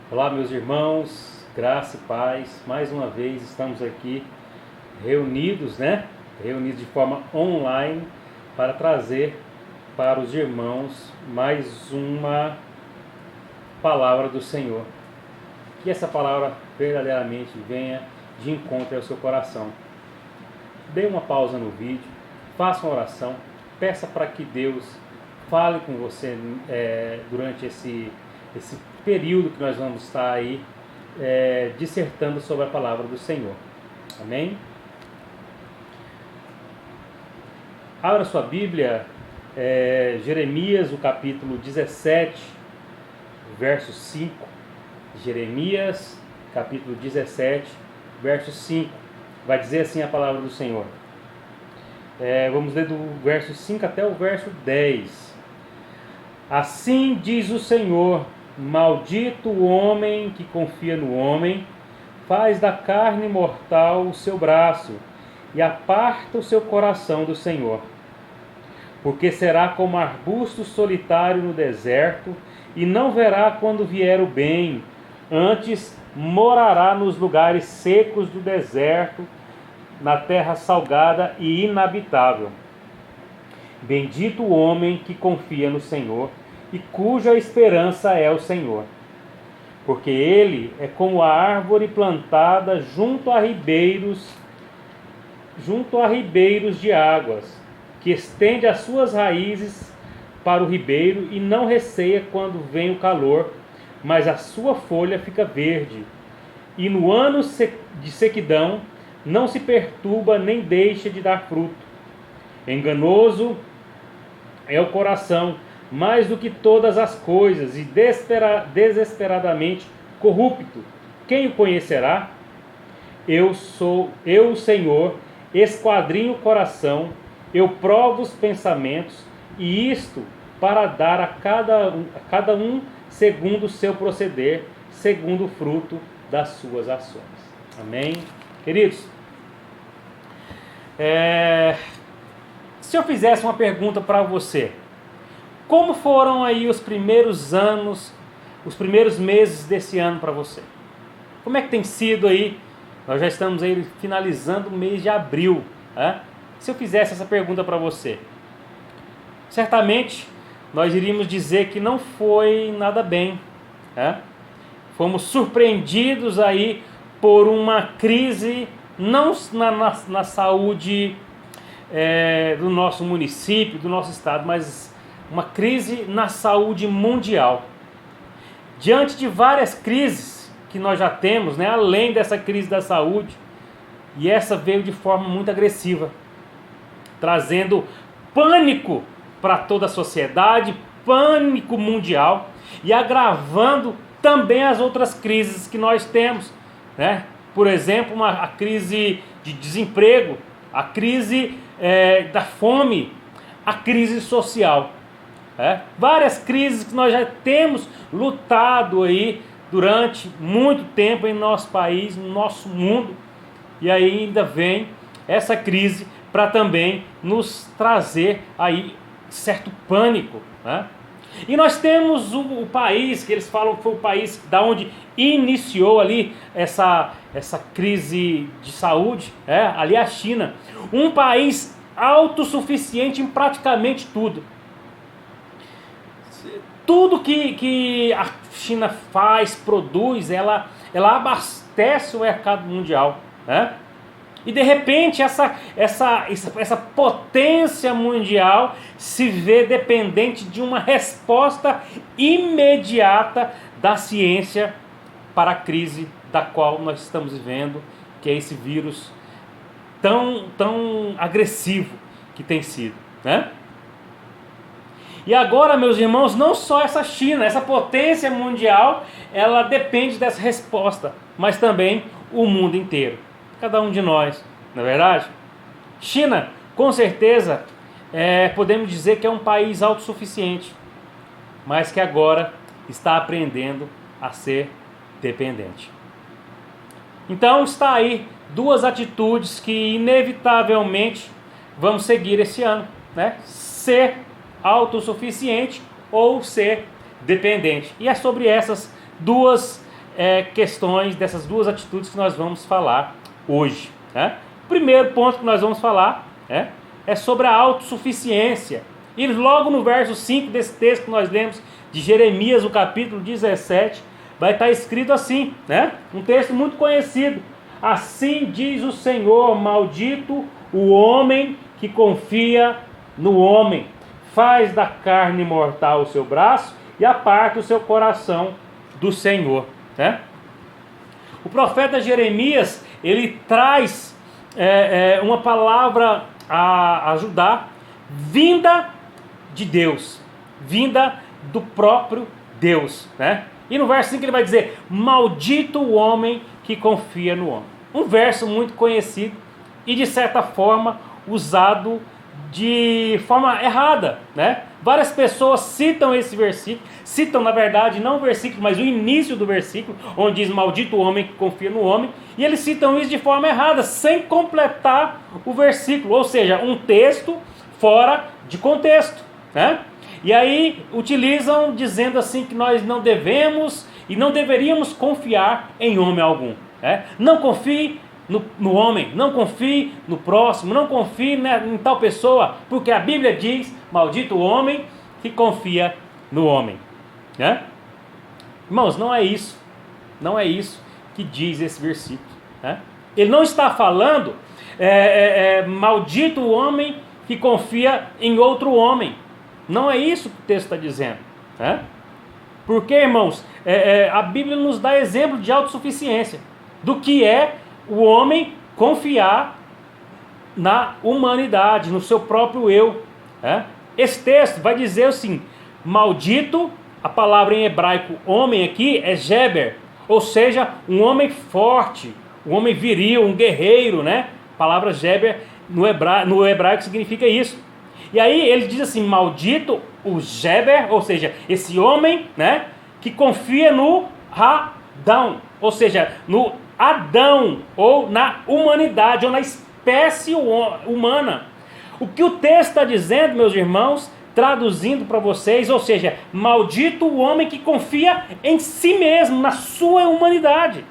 Olá, meus irmãos, graça e paz. Mais uma vez estamos aqui reunidos, Reunidos de forma online para trazer para os irmãos mais uma palavra do Senhor. Que essa palavra verdadeiramente venha de encontro ao seu coração. Dê uma pausa no vídeo, faça uma oração, peça para que Deus fale com você durante esse período que nós vamos estar aí dissertando sobre a palavra do Senhor. Amém? Abra sua Bíblia, Jeremias, o capítulo 17, verso 5. Jeremias, capítulo 17, verso 5. Vai dizer assim a palavra do Senhor. Vamos ler do verso 5 até o verso 10. Assim diz o Senhor: maldito o homem que confia no homem, faz da carne mortal o seu braço e aparta o seu coração do Senhor. Porque será como arbusto solitário no deserto e não verá quando vier o bem, antes morará nos lugares secos do deserto, na terra salgada e inabitável. Bendito o homem que confia no Senhor e cuja esperança é o Senhor. Porque ele é como a árvore plantada junto a ribeiros de águas, que estende as suas raízes para o ribeiro e não receia quando vem o calor, mas a sua folha fica verde. E no ano de sequidão não se perturba nem deixa de dar fruto. Enganoso é o coração, mais do que todas as coisas, e desesperadamente corrupto. Quem o conhecerá? Eu, o Senhor, esquadrinho o coração, eu provo os pensamentos, e isto para dar a cada um segundo o seu proceder, segundo o fruto das suas ações. Amém? Queridos, se eu fizesse uma pergunta para você, como foram aí os primeiros anos, os primeiros meses desse ano para você? Como é que tem sido aí? Nós já estamos aí finalizando o mês de abril. Se eu fizesse essa pergunta para você, certamente nós iríamos dizer que não foi nada bem. Fomos surpreendidos aí por uma crise, não na saúde do nosso município, do nosso estado, mas uma crise na saúde mundial. Diante de várias crises que nós já temos, além dessa crise da saúde, e essa veio de forma muito agressiva, trazendo pânico para toda a sociedade, pânico mundial, e agravando também as outras crises que nós temos, Por exemplo, a crise de desemprego, a crise da fome, a crise social. Várias crises que nós já temos lutado aí durante muito tempo em nosso país, no nosso mundo, e ainda vem essa crise para também nos trazer aí certo pânico. E nós temos o país que eles falam que foi o país da onde iniciou ali essa crise de saúde, ali a China, um país autossuficiente em praticamente tudo. Tudo que a China faz, produz, ela abastece o mercado mundial, E de repente essa potência mundial se vê dependente de uma resposta imediata da ciência para a crise da qual nós estamos vivendo, que é esse vírus tão agressivo que tem sido, E agora, meus irmãos, não só essa China, essa potência mundial, ela depende dessa resposta, mas também o mundo inteiro. Cada um de nós, não é verdade? China, com certeza, podemos dizer que é um país autossuficiente, mas que agora está aprendendo a ser dependente. Então está aí duas atitudes que inevitavelmente vamos seguir esse ano, Ser autossuficiente ou ser dependente. E é sobre essas duas questões, dessas duas atitudes que nós vamos falar hoje. Né? O primeiro ponto que nós vamos falar é sobre a autossuficiência. E logo no verso 5 desse texto que nós lemos de Jeremias, o capítulo 17, vai estar escrito assim, né? Um texto muito conhecido. Assim diz o Senhor, maldito o homem que confia no homem, faz da carne mortal o seu braço e aparta o seu coração do Senhor. Né? O profeta Jeremias, ele traz uma palavra a ajudar, vinda de Deus, vinda do próprio Deus. Né? E no verso 5 ele vai dizer, maldito o homem que confia no homem. Um verso muito conhecido e de certa forma usado de forma errada, né? Várias pessoas citam esse versículo, citam na verdade não o versículo, mas o início do versículo, onde diz maldito o homem que confia no homem, e eles citam isso de forma errada, sem completar o versículo, ou seja, um texto fora de contexto, né? E aí utilizam dizendo assim que nós não devemos e não deveríamos confiar em homem algum, né? Não confie no homem, não confie no próximo, não confie em tal pessoa, porque a Bíblia diz, maldito o homem que confia no homem. Né? Irmãos, não é isso que diz esse versículo. Né? Ele não está falando, maldito o homem que confia em outro homem. Não é isso que o texto está dizendo. Né? Porque, irmãos, a Bíblia nos dá exemplo de autossuficiência, do que é o homem confiar na humanidade, no seu próprio eu. Esse texto vai dizer assim, maldito, a palavra em hebraico homem aqui é Geber, ou seja, um homem forte, um homem viril, um guerreiro, né? A palavra Geber no hebraico significa isso. E aí ele diz assim, maldito o Geber, ou seja, esse homem, né, que confia no Adão, ou seja, no Adão, ou na humanidade, ou na espécie humana. O que o texto está dizendo, meus irmãos, traduzindo para vocês, ou seja, maldito o homem que confia em si mesmo, na sua humanidade.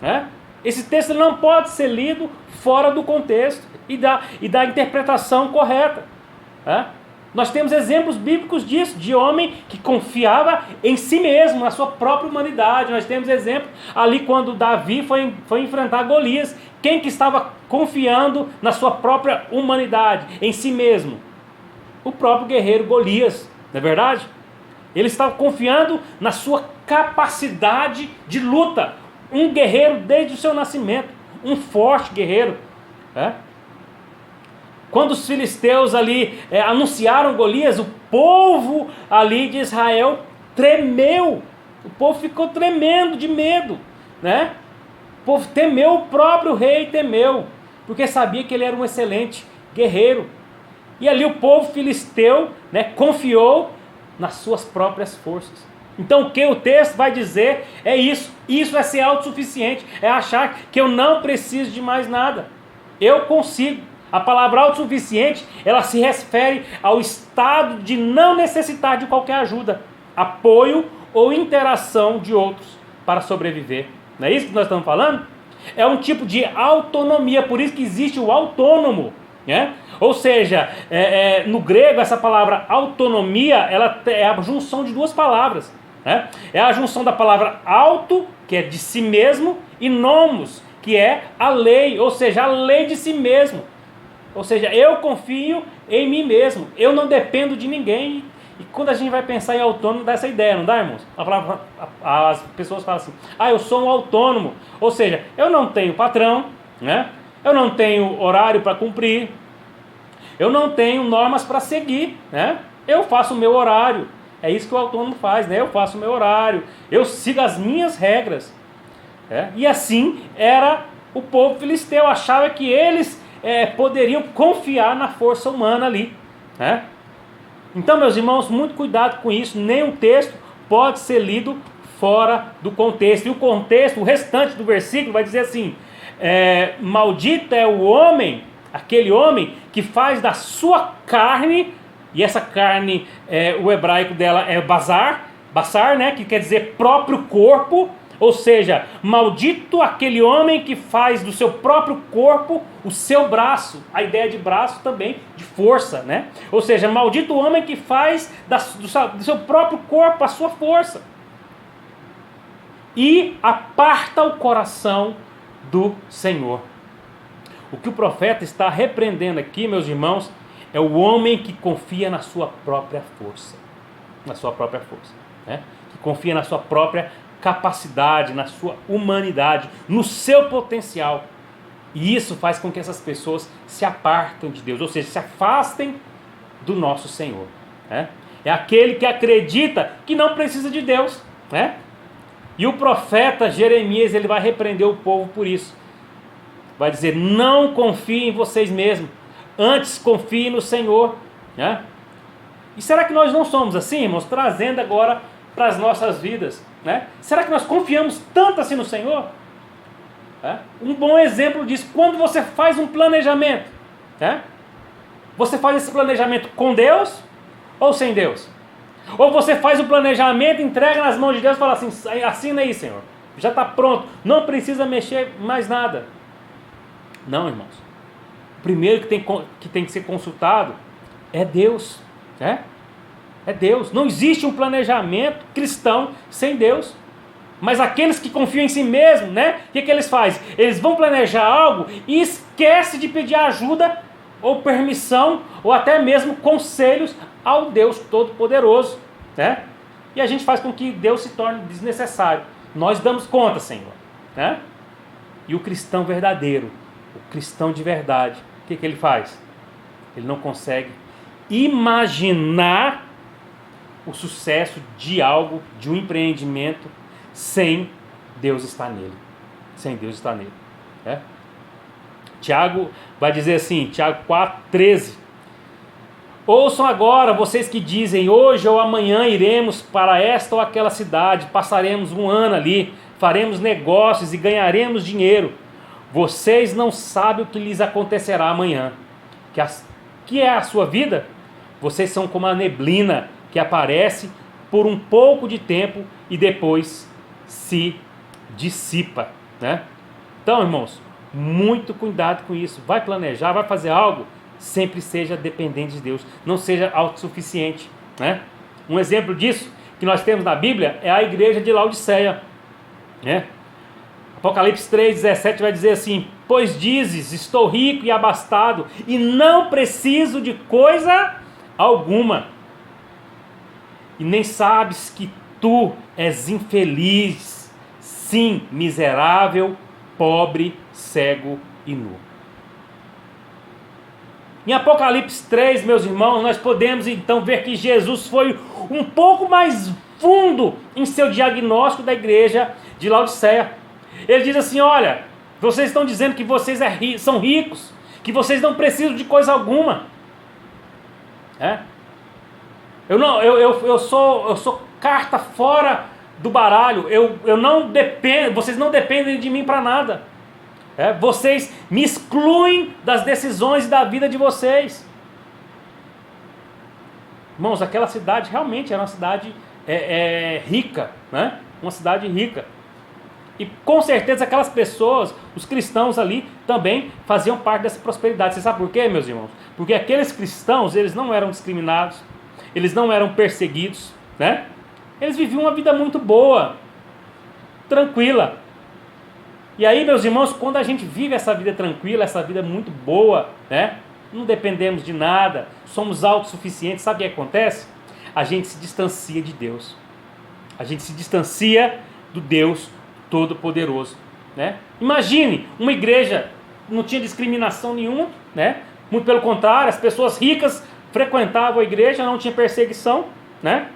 Né? Esse texto não pode ser lido fora do contexto e da interpretação correta. Né? Nós temos exemplos bíblicos disso, de homem que confiava em si mesmo, na sua própria humanidade. Nós temos exemplo ali quando Davi foi enfrentar Golias. Quem que estava confiando na sua própria humanidade, em si mesmo? O próprio guerreiro Golias, não é verdade? Ele estava confiando na sua capacidade de luta. Um guerreiro desde o seu nascimento, um forte guerreiro. Quando os filisteus ali anunciaram Golias, o povo ali de Israel tremeu. O povo ficou tremendo de medo, né? O povo temeu, o próprio rei temeu, porque sabia que ele era um excelente guerreiro. E ali o povo filisteu, né, confiou nas suas próprias forças. Então o que o texto vai dizer é isso. Isso é ser autossuficiente, é achar que eu não preciso de mais nada. Eu consigo. A palavra autossuficiente, ela se refere ao estado de não necessitar de qualquer ajuda, apoio ou interação de outros para sobreviver. Não é isso que nós estamos falando? É um tipo de autonomia, por isso que existe o autônomo. Né? Ou seja, no grego essa palavra autonomia, ela é a junção de duas palavras. Né? É a junção da palavra auto, que é de si mesmo, e nomos, que é a lei, ou seja, a lei de si mesmo. Ou seja, eu confio em mim mesmo, eu não dependo de ninguém. E quando a gente vai pensar em autônomo, dá essa ideia, não dá, irmãos? As pessoas falam assim, eu sou um autônomo. Ou seja, eu não tenho patrão, né? Eu não tenho horário para cumprir, eu não tenho normas para seguir, né? Eu faço o meu horário. É isso que o autônomo faz, né? Eu faço o meu horário, eu sigo as minhas regras. E assim era o povo filisteu, achava que eles poderiam confiar na força humana ali. Né? Então, meus irmãos, muito cuidado com isso. Nenhum texto pode ser lido fora do contexto. E o contexto, o restante do versículo vai dizer assim, maldito é o homem, aquele homem que faz da sua carne, e essa carne, o hebraico dela é basar, né, que quer dizer próprio corpo, Ou seja, maldito aquele homem que faz do seu próprio corpo o seu braço. A ideia de braço também, de força, né? Ou seja, maldito o homem que faz do seu próprio corpo a sua força. E aparta o coração do Senhor. O que o profeta está repreendendo aqui, meus irmãos, é o homem que confia na sua própria força. Na sua própria força, né? Que confia na sua própria capacidade, na sua humanidade, no seu potencial. E isso faz com que essas pessoas se apartem de Deus, ou seja, se afastem do nosso Senhor, né? É aquele que acredita que não precisa de Deus, né? E o profeta Jeremias, ele vai repreender o povo por isso. Vai dizer: não confiem em vocês mesmos, antes confiem no Senhor, né? E será que nós não somos assim, irmãos? Trazendo agora para as nossas vidas, né? Será que nós confiamos tanto assim no Senhor? Um bom exemplo disso, quando você faz um planejamento, né? Você faz esse planejamento com Deus ou sem Deus? Ou você faz o planejamento, entrega nas mãos de Deus e fala assim: assina aí, Senhor, já está pronto, não precisa mexer mais nada. Não, irmãos. O primeiro que tem que ser consultado é Deus, né? É Deus. Não existe um planejamento cristão sem Deus. Mas aqueles que confiam em si mesmos, né? O que eles fazem? Eles vão planejar algo e esquecem de pedir ajuda ou permissão ou até mesmo conselhos ao Deus Todo-Poderoso, né? E a gente faz com que Deus se torne desnecessário. Nós damos conta, Senhor, né? E o cristão verdadeiro, o cristão de verdade, o que ele faz? Ele não consegue imaginar o sucesso de algo, de um empreendimento, sem Deus estar nele. Sem Deus estar nele, né? Tiago vai dizer assim, Tiago 4,13: ouçam agora vocês que dizem: hoje ou amanhã iremos para esta ou aquela cidade, passaremos um ano ali, faremos negócios e ganharemos dinheiro. Vocês não sabem o que lhes acontecerá amanhã. Que é a sua vida? Vocês são como a neblina que aparece por um pouco de tempo e depois se dissipa, né? Então, irmãos, muito cuidado com isso. Vai planejar, vai fazer algo, sempre seja dependente de Deus, não seja autossuficiente, né? Um exemplo disso que nós temos na Bíblia é a igreja de Laodiceia, né? Apocalipse 3,17 vai dizer assim: pois dizes, estou rico e abastado e não preciso de coisa alguma, e nem sabes que tu és infeliz, sim, miserável, pobre, cego e nu. Em Apocalipse 3, meus irmãos, nós podemos então ver que Jesus foi um pouco mais fundo em seu diagnóstico da igreja de Laodiceia. Ele diz assim: olha, vocês estão dizendo que vocês são ricos, que vocês não precisam de coisa alguma. Eu sou carta fora do baralho. Eu não dependo, vocês não dependem de mim para nada. Vocês me excluem das decisões e da vida de vocês. Irmãos, aquela cidade realmente era uma cidade rica, né? Uma cidade rica. E com certeza aquelas pessoas, os cristãos ali, também faziam parte dessa prosperidade. Você sabe por quê, meus irmãos? Porque aqueles cristãos, eles não eram discriminados, eles não eram perseguidos, né? Eles viviam uma vida muito boa, tranquila. E aí, meus irmãos, quando a gente vive essa vida tranquila, essa vida muito boa, né? Não dependemos de nada, somos autossuficientes, sabe o que acontece? A gente se distancia de Deus. A gente se distancia do Deus Todo-Poderoso, né? Imagine, uma igreja não tinha discriminação nenhuma, né? Muito pelo contrário, as pessoas ricas frequentavam a igreja, não tinha perseguição, né?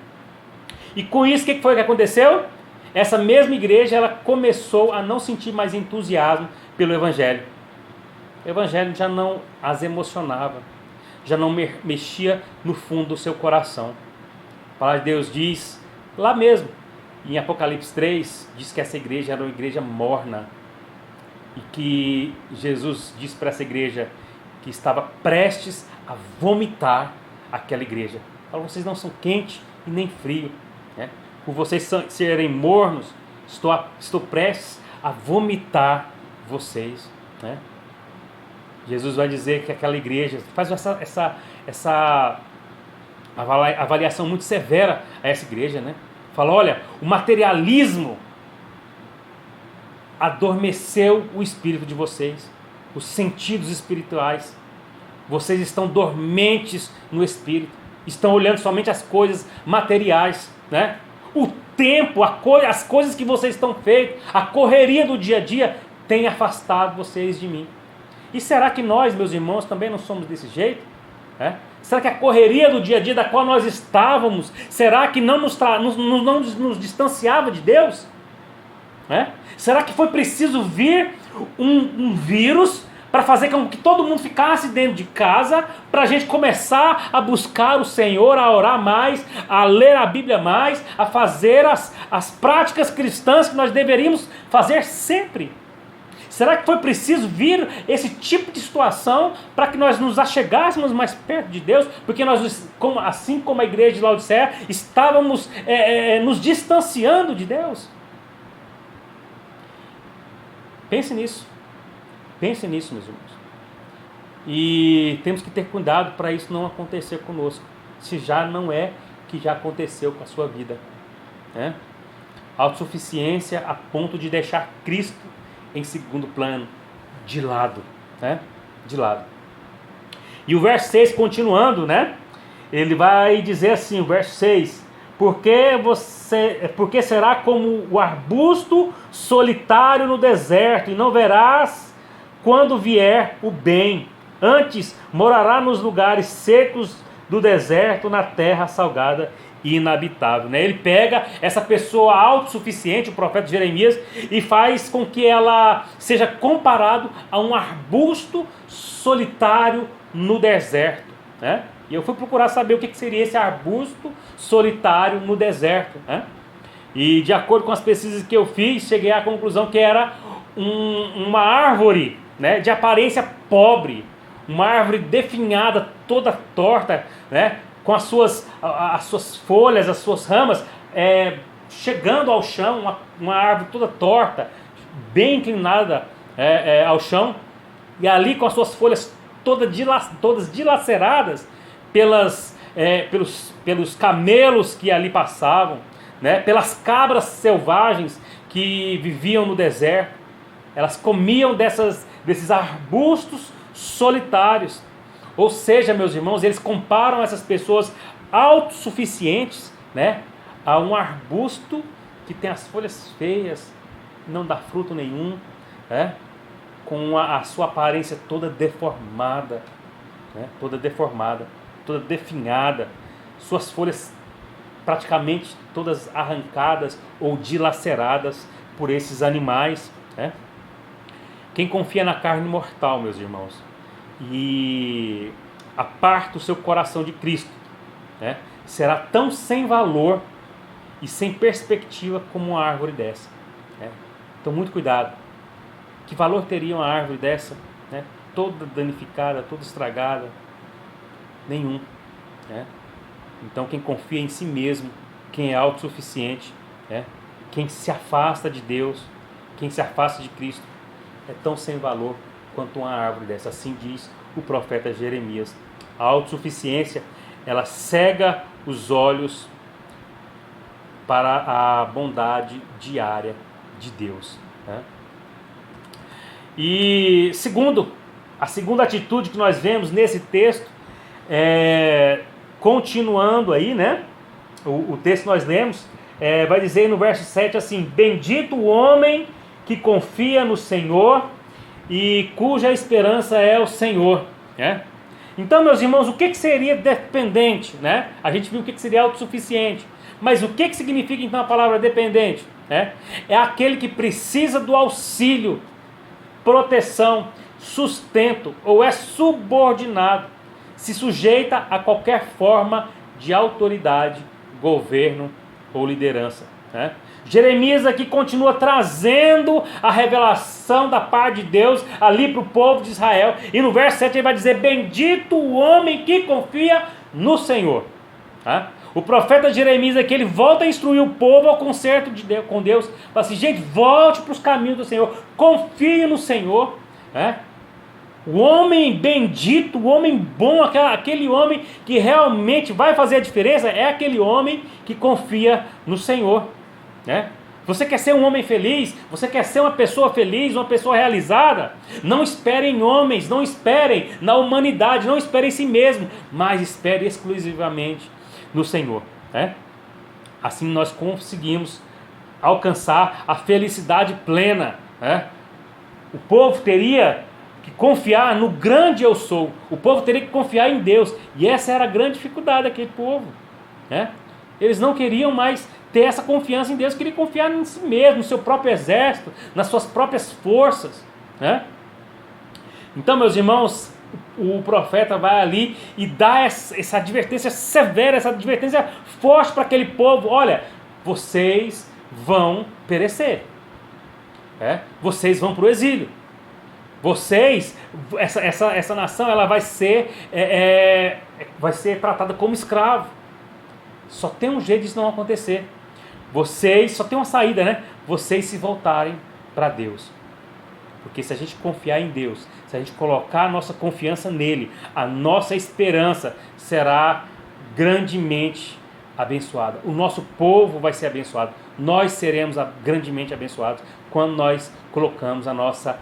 E com isso, o que foi que aconteceu? Essa mesma igreja, ela começou a não sentir mais entusiasmo pelo Evangelho. O Evangelho já não as emocionava, já não mexia no fundo do seu coração. A palavra de Deus diz, lá mesmo, em Apocalipse 3, diz que essa igreja era uma igreja morna. E que Jesus disse para essa igreja que estava prestes a vomitar aquela igreja. Falou: vocês não são quente e nem frio, né? Por vocês serem mornos, estou prestes a vomitar vocês, né? Jesus vai dizer que aquela igreja faz essa avaliação muito severa a essa igreja, né? Fala, olha, o materialismo adormeceu o espírito de vocês, os sentidos espirituais. Vocês estão dormentes no espírito, estão olhando somente as coisas materiais, né? O tempo, as coisas que vocês estão feito, a correria do dia a dia tem afastado vocês de mim. E será que nós, meus irmãos, também não somos desse jeito? Será que a correria do dia a dia da qual nós estávamos, será que não nos distanciava de Deus? Será que foi preciso vir um vírus para fazer com que todo mundo ficasse dentro de casa, para a gente começar a buscar o Senhor, a orar mais, a ler a Bíblia mais, a fazer as práticas cristãs que nós deveríamos fazer sempre? Será que foi preciso vir esse tipo de situação para que nós nos achegássemos mais perto de Deus? Porque nós, assim como a igreja de Laodiceia, estávamos nos distanciando de Deus? Pense nisso, meus irmãos. E temos que ter cuidado para isso não acontecer conosco, se já não é que já aconteceu com a sua vida. Autossuficiência a ponto de deixar Cristo em segundo plano, de lado. De lado. E o verso 6, continuando, ele vai dizer assim, o verso 6, porque será como o arbusto solitário no deserto, e não verás quando vier o bem, antes morará nos lugares secos do deserto, na terra salgada e inabitável. Ele pega essa pessoa autossuficiente, o profeta Jeremias, e faz com que ela seja comparado a um arbusto solitário no deserto. E eu fui procurar saber o que seria esse arbusto solitário no deserto. E de acordo com as pesquisas que eu fiz, cheguei à conclusão que era uma árvore, de aparência pobre, uma árvore definhada, toda torta, com as suas folhas, as suas ramas chegando ao chão, uma árvore toda torta, bem inclinada ao chão, e ali com as suas folhas todas dilaceradas pelos camelos que ali passavam, pelas cabras selvagens que viviam no deserto. Elas comiam desses arbustos solitários. Ou seja, meus irmãos, eles comparam essas pessoas autossuficientes, a um arbusto que tem as folhas feias, não dá fruto nenhum, com a sua aparência toda deformada, toda definhada, suas folhas praticamente todas arrancadas ou dilaceradas por esses animais. Quem confia na carne mortal, meus irmãos, e aparta o seu coração de Cristo, será tão sem valor e sem perspectiva como uma árvore dessa. Então, muito cuidado. Que valor teria uma árvore dessa, toda danificada, toda estragada? Nenhum. Então, quem confia em si mesmo, quem é autossuficiente, quem se afasta de Deus, quem se afasta de Cristo, é tão sem valor quanto uma árvore dessa. Assim diz o profeta Jeremias. A autossuficiência, ela cega os olhos para a bondade diária de Deus. E a segunda atitude que nós vemos nesse texto, continuando aí, o texto que nós lemos, vai dizer no verso 7 assim: bendito o homem que confia no Senhor e cuja esperança é o Senhor. Então, meus irmãos, o que seria dependente? A gente viu o que seria autossuficiente, mas o que significa então a palavra dependente? É aquele que precisa do auxílio, proteção, sustento, ou é subordinado, se sujeita a qualquer forma de autoridade, governo ou liderança. Jeremias aqui continua trazendo a revelação da parte de Deus ali para o povo de Israel, e no verso 7 ele vai dizer: bendito o homem que confia no Senhor. O profeta Jeremias aqui, ele volta a instruir o povo ao conserto com Deus. Fala assim, gente, volte para os caminhos do Senhor, confie no Senhor. O homem bendito, o homem bom, aquele homem que realmente vai fazer a diferença, é aquele homem que confia no Senhor. Você quer ser um homem feliz? Você quer ser uma pessoa feliz, uma pessoa realizada? Não espere em homens, não esperem na humanidade, não espere em si mesmo, mas espere exclusivamente no Senhor. Assim nós conseguimos alcançar a felicidade plena. O povo teria que confiar no grande eu sou. O povo teria que confiar em Deus. E essa era a grande dificuldade daquele povo. Eles não queriam mais ter essa confiança em Deus, queriam confiar em si mesmo, no seu próprio exército, nas suas próprias forças. Então, meus irmãos, o profeta vai ali e dá essa advertência severa, essa advertência forte para aquele povo. Olha, vocês vão perecer. Vocês vão para o exílio. Vocês, essa nação, ela vai ser tratada como escravo. Só tem um jeito disso não acontecer. Vocês, só tem uma saída, Vocês se voltarem para Deus. Porque se a gente confiar em Deus, se a gente colocar a nossa confiança nele, a nossa esperança será grandemente abençoada. O nosso povo vai ser abençoado. Nós seremos grandemente abençoados quando nós colocamos a nossa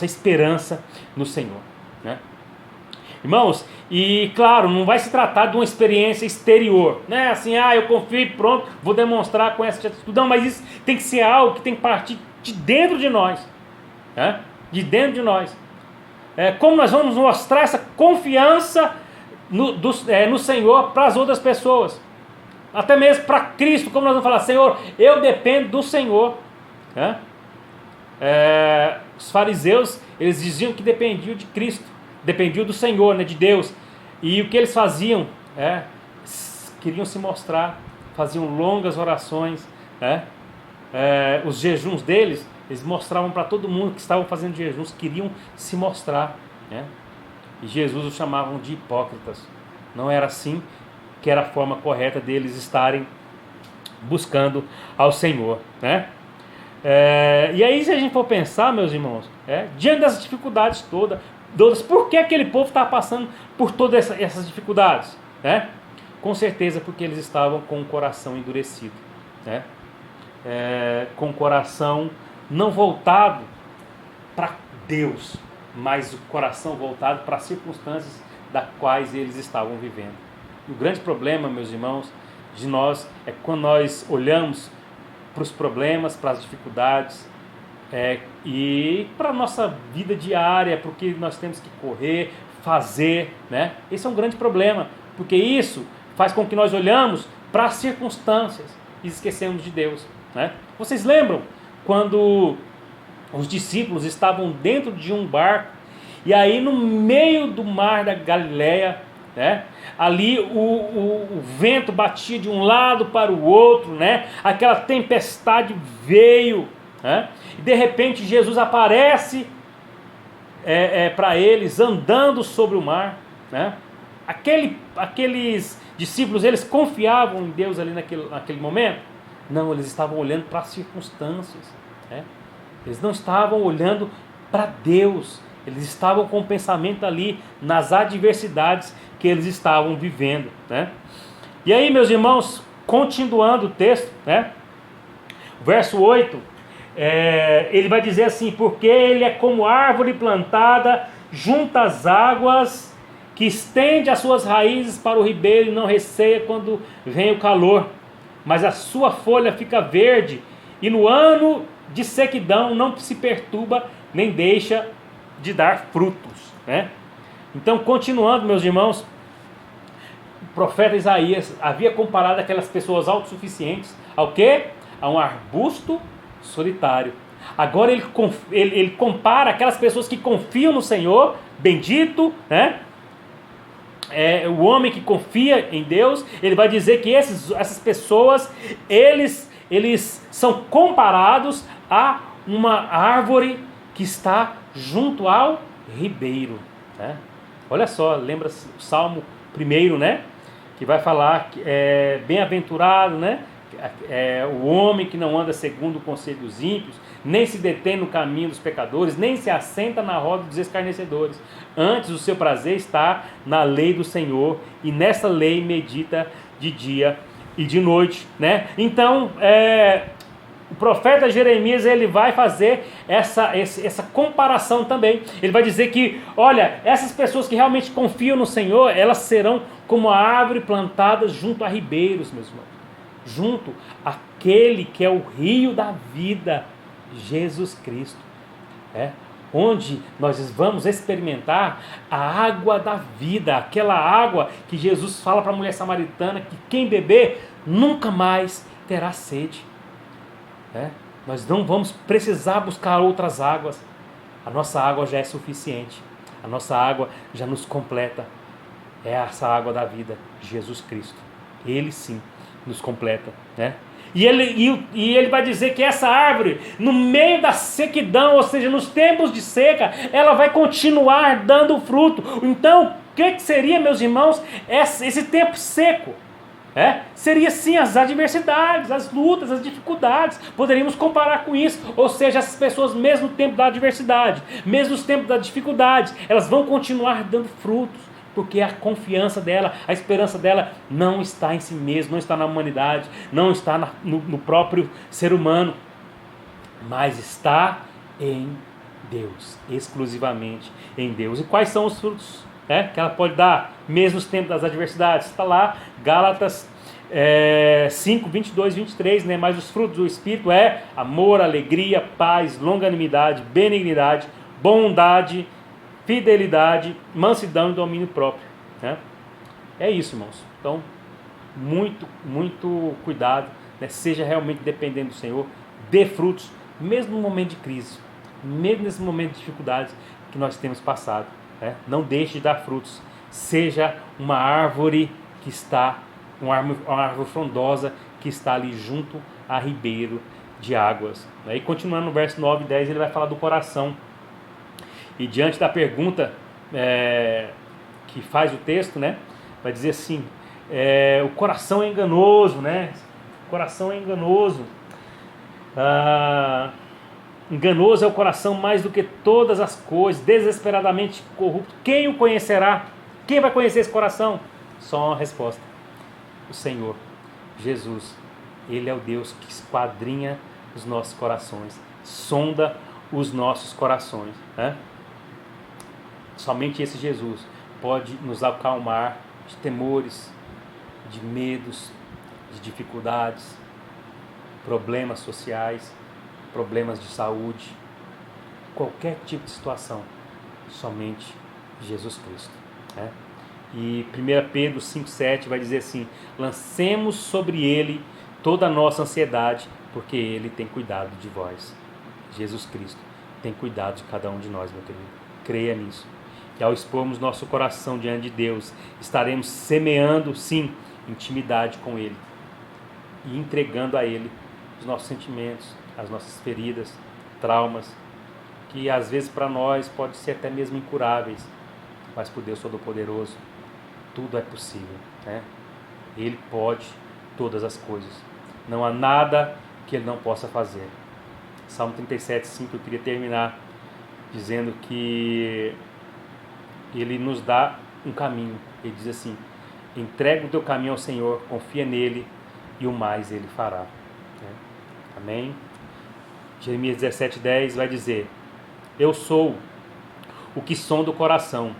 esperança no Senhor. Irmãos, e claro, não vai se tratar de uma experiência exterior, assim, eu confio, pronto, vou demonstrar com essa atitude. Não, mas isso tem que ser algo que tem que partir de dentro de nós, de dentro de nós. Como nós vamos mostrar essa confiança no Senhor para as outras pessoas, até mesmo para Cristo, como nós vamos falar, Senhor, eu dependo do Senhor. Os fariseus, eles diziam que dependiam de Cristo, dependiam do Senhor, de Deus. E o que eles faziam? Queriam se mostrar, faziam longas orações. Os jejuns deles, eles mostravam para todo mundo que estavam fazendo jejuns, queriam se mostrar. E Jesus os chamavam de hipócritas. Não era assim que era a forma correta deles estarem buscando ao Senhor. E aí, se a gente for pensar, meus irmãos, diante das dificuldades todas, por que aquele povo está passando por todas essas dificuldades? Com certeza porque eles estavam com o coração endurecido, com o coração não voltado para Deus, mas o coração voltado para as circunstâncias das quais eles estavam vivendo. E o grande problema, meus irmãos, de nós é quando nós olhamos para os problemas, para as dificuldades, e para a nossa vida diária, para o que nós temos que correr, fazer, Esse é um grande problema, porque isso faz com que nós olhamos para as circunstâncias e esquecemos de Deus. Vocês lembram quando os discípulos estavam dentro de um barco, e aí no meio do mar da Galileia, ali o vento batia de um lado para o outro, aquela tempestade veio, e de repente Jesus aparece para eles andando sobre o mar. Aqueles discípulos, eles confiavam em Deus ali naquele momento? Não, eles estavam olhando para as circunstâncias, eles não estavam olhando para Deus, eles estavam com o pensamento ali nas adversidades que eles estavam vivendo. E aí, meus irmãos, continuando o texto, verso 8, ele vai dizer assim: porque ele é como árvore plantada junto às águas, que estende as suas raízes para o ribeiro e não receia quando vem o calor, mas a sua folha fica verde, e no ano de sequidão não se perturba, nem deixa de dar frutos. Então, continuando, meus irmãos, o profeta Isaías havia comparado aquelas pessoas autossuficientes ao quê? A um arbusto solitário. Agora ele compara aquelas pessoas que confiam no Senhor, bendito, o homem que confia em Deus. Ele vai dizer que essas pessoas, eles são comparados a uma árvore que está junto ao ribeiro. Olha só, lembra o Salmo 1, que vai falar que é bem-aventurado, né? O homem que não anda segundo o conselho dos ímpios, nem se detém no caminho dos pecadores, nem se assenta na roda dos escarnecedores. Antes o seu prazer está na lei do Senhor, e nessa lei medita de dia e de noite, né? Então, o profeta Jeremias, ele vai fazer essa comparação também. Ele vai dizer que, olha, essas pessoas que realmente confiam no Senhor, elas serão como a árvore plantada junto a ribeiros, meus irmãos. Junto àquele que é o rio da vida, Jesus Cristo. Onde nós vamos experimentar a água da vida, aquela água que Jesus fala para a mulher samaritana, que quem beber nunca mais terá sede. Nós não vamos precisar buscar outras águas. A nossa água já é suficiente. A nossa água já nos completa. É essa água da vida, Jesus Cristo. Ele sim nos completa, E ele vai dizer que essa árvore, no meio da sequidão, ou seja, nos tempos de seca, ela vai continuar dando fruto. Então, o que seria, meus irmãos, esse tempo seco? Seria sim as adversidades, as lutas, as dificuldades. Poderíamos comparar com isso. Ou seja, essas pessoas, mesmo no tempo da adversidade, mesmo nos tempos da dificuldade, elas vão continuar dando frutos, porque a confiança dela, a esperança dela não está em si mesma, não está na humanidade, não está no próprio ser humano, mas está em Deus, exclusivamente em Deus. E quais são os frutos que ela pode dar, mesmo nos tempos das adversidades? Está lá, Gálatas 5, 22, 23, mas os frutos do Espírito é amor, alegria, paz, longanimidade, benignidade, bondade, fidelidade, mansidão e domínio próprio. É isso, irmãos. Então, muito, muito cuidado, seja realmente dependendo do Senhor, dê frutos, mesmo no momento de crise, mesmo nesse momento de dificuldades que nós temos passado. Não deixe de dar frutos, seja uma árvore que está, uma árvore frondosa que está ali junto a ribeiro de águas. E continuando no verso 9 e 10, ele vai falar do coração. E diante da pergunta que faz o texto, vai dizer assim, o coração é enganoso, O coração é enganoso. Enganoso é o coração mais do que todas as coisas, desesperadamente corrupto. Quem o conhecerá? Quem vai conhecer esse coração? Só uma resposta: o Senhor, Jesus. Ele é o Deus que esquadrinha os nossos corações, sonda os nossos corações. Somente esse Jesus pode nos acalmar de temores, de medos, de dificuldades, problemas sociais, problemas de saúde, qualquer tipo de situação. Somente Jesus Cristo. E 1 Pedro 5,7 vai dizer assim: lancemos sobre ele toda a nossa ansiedade, porque ele tem cuidado de vós. Jesus Cristo tem cuidado de cada um de nós, meu querido. Creia nisso. E ao expormos nosso coração diante de Deus, estaremos semeando, sim, intimidade com Ele e entregando a Ele os nossos sentimentos, as nossas feridas, traumas, que às vezes para nós podem ser até mesmo incuráveis, mas por Deus Todo-Poderoso tudo é possível. Ele pode todas as coisas. Não há nada que Ele não possa fazer. Salmo 37,5, eu queria terminar dizendo que Ele nos dá um caminho. Ele diz assim: entrega o teu caminho ao Senhor, confia nele e o mais Ele fará. Amém? Jeremias 17,10 vai dizer: eu sou o que sonda o coração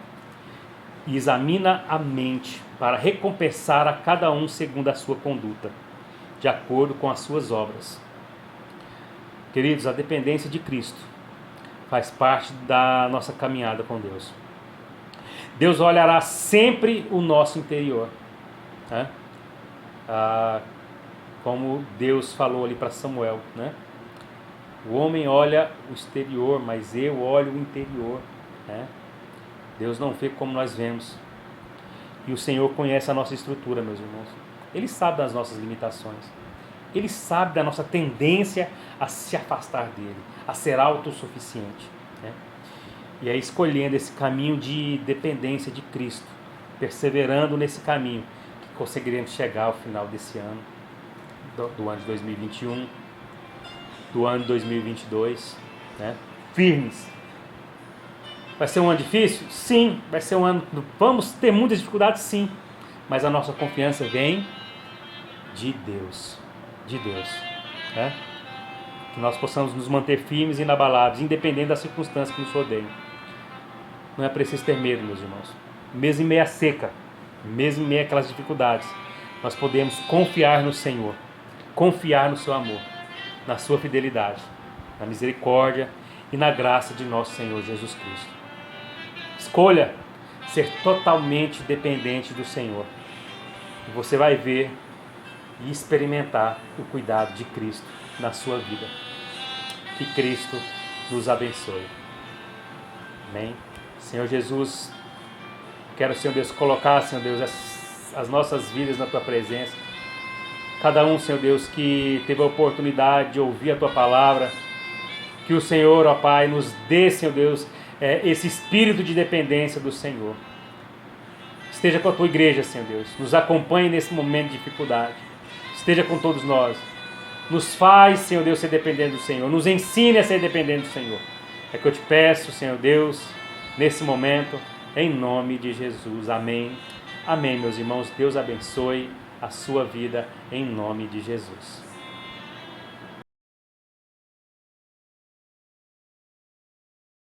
e examina a mente para recompensar a cada um segundo a sua conduta, de acordo com as suas obras. Queridos, a dependência de Cristo faz parte da nossa caminhada com Deus. Deus olhará sempre o nosso interior. Como Deus falou ali para Samuel. O homem olha o exterior, mas eu olho o interior. Deus não vê como nós vemos. E o Senhor conhece a nossa estrutura, meus irmãos. Ele sabe das nossas limitações. Ele sabe da nossa tendência a se afastar dele, a ser autossuficiente. E é escolhendo esse caminho de dependência de Cristo, perseverando nesse caminho, que conseguiremos chegar ao final desse ano, do ano de 2021, do ano de 2022, né? Firmes. Vai ser um ano difícil? Sim. Vai ser um ano... Vamos ter muitas dificuldades? Sim. Mas a nossa confiança vem de Deus. De Deus. Né? Que nós possamos nos manter firmes e inabaláveis, independente das circunstâncias que nos rodeiam. Não é preciso ter medo, meus irmãos. Mesmo em meia seca, mesmo em meio àquelas dificuldades, nós podemos confiar no Senhor, confiar no seu amor, na sua fidelidade, na misericórdia e na graça de nosso Senhor Jesus Cristo. Escolha ser totalmente dependente do Senhor. E você vai ver e experimentar o cuidado de Cristo na sua vida. Que Cristo nos abençoe. Amém? Senhor Jesus, quero, Senhor Deus, colocar, Senhor Deus, as nossas vidas na Tua presença. Cada um, Senhor Deus, que teve a oportunidade de ouvir a Tua palavra, que o Senhor, ó Pai, nos dê, Senhor Deus, esse espírito de dependência do Senhor. Esteja com a Tua igreja, Senhor Deus. Nos acompanhe nesse momento de dificuldade. Esteja com todos nós. Nos faz, Senhor Deus, ser dependente do Senhor. Nos ensine a ser dependente do Senhor. É que eu te peço, Senhor Deus, nesse momento, em nome de Jesus. Amém. Amém, meus irmãos. Deus abençoe a sua vida, em nome de Jesus.